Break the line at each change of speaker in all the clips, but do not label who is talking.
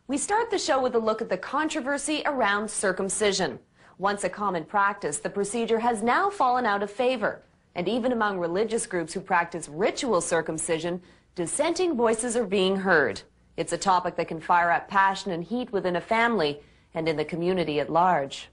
We start the show with a look at the controversy around circumcision. Once a common practice, the procedure has now fallen out of favor. And even among religious groups who practice ritual circumcision, dissenting voices are being heard. It's a topic that can fire up passion and heat within a family and in the community at large.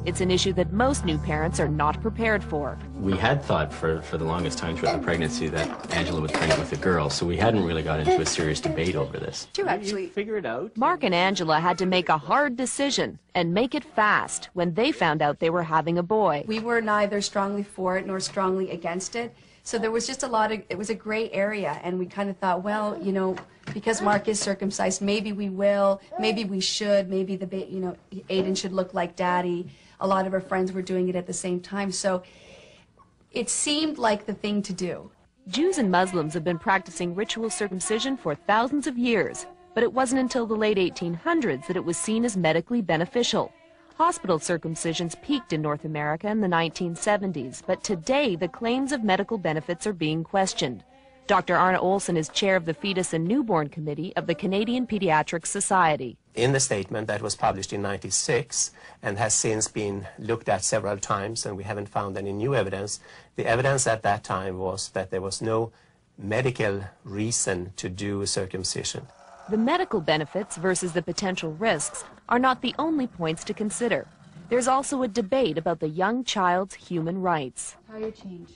It's an issue that most new parents are not prepared for.
We had thought for the longest time throughout the pregnancy that Angela was pregnant with a girl, so we hadn't really got into a serious debate over this.
To actually
figure it out.
Mark and Angela had to make a hard decision and make it fast when they found out they were having a boy.
We were neither strongly for it nor strongly against it. So there was just it was a gray area, and we kind of thought, well, you know, because Mark is circumcised, maybe we will, maybe we should, maybe Aiden should look like Daddy. A lot of our friends were doing it at the same time, so it seemed like the thing to do.
Jews and Muslims have been practicing ritual circumcision for thousands of years, but it wasn't until the late 1800s that it was seen as medically beneficial. Hospital circumcisions peaked in North America in the 1970s, but today the claims of medical benefits are being questioned. Dr. Arne Olsen is chair of the Fetus and Newborn Committee of the Canadian Pediatric Society.
In the statement that was published in '96 and has since been looked at several times, and we haven't found any new evidence, the evidence at that time was that there was no medical reason to do circumcision.
The medical benefits versus the potential risks are not the only points to consider. There's also a debate about the young child's human rights.
How you change?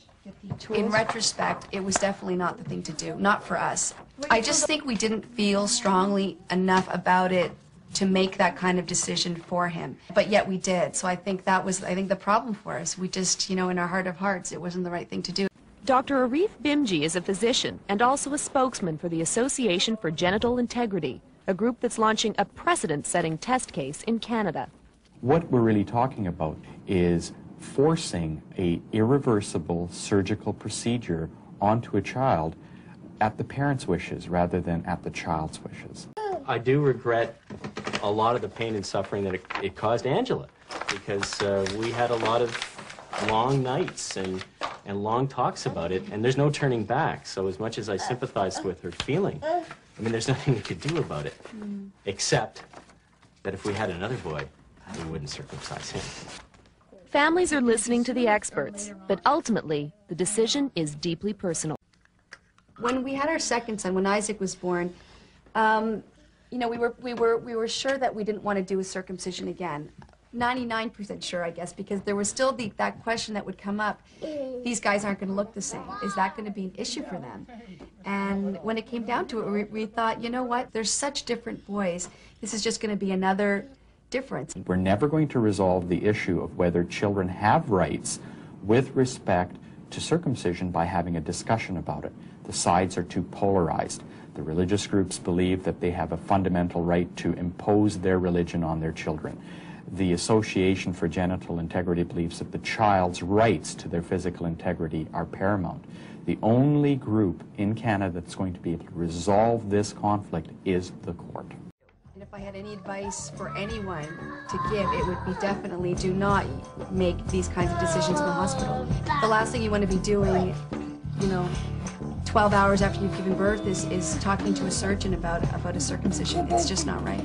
In retrospect, it was definitely not the thing to do, not for us. I just think we didn't feel strongly enough about it to make that kind of decision for him. But yet we did, so I think that was, the problem for us. We just, you know, in our heart of hearts, it wasn't the right thing to do.
Dr. Arif Bimji is a physician and also a spokesman for the Association for Genital Integrity, a group that's launching a precedent-setting test case in Canada.
What we're really talking about is forcing an irreversible surgical procedure onto a child at the parent's wishes rather than at the child's wishes.
I do regret a lot of the pain and suffering that it caused Angela, because we had a lot of long nights and long talks about it, and there's no turning back. So as much as I sympathize with her feeling, I mean, there's nothing we could do about it, except that if we had another boy, we wouldn't circumcise him.
Families are listening to the experts, but ultimately, the decision is deeply personal.
When we had our second son, when Isaac was born, you know, we were sure that we didn't want to do a circumcision again. 99% sure, I guess, because there was still that question that would come up. These guys aren't going to look the same. Is that going to be an issue for them? And when it came down to it, we thought, you know what? There's such different boys. This is just going to be another difference.
We're never going to resolve the issue of whether children have rights with respect to circumcision by having a discussion about it. The sides are too polarized. The religious groups believe that they have a fundamental right to impose their religion on their children. The Association for Genital Integrity believes that the child's rights to their physical integrity are paramount. The only group in Canada that's going to be able to resolve this conflict is the court.
And if I had any advice for anyone to give, it would be definitely do not make these kinds of decisions in the hospital. The last thing you want to be doing, you know, 12 hours after you've given birth is talking to a surgeon about a circumcision. It's just not right.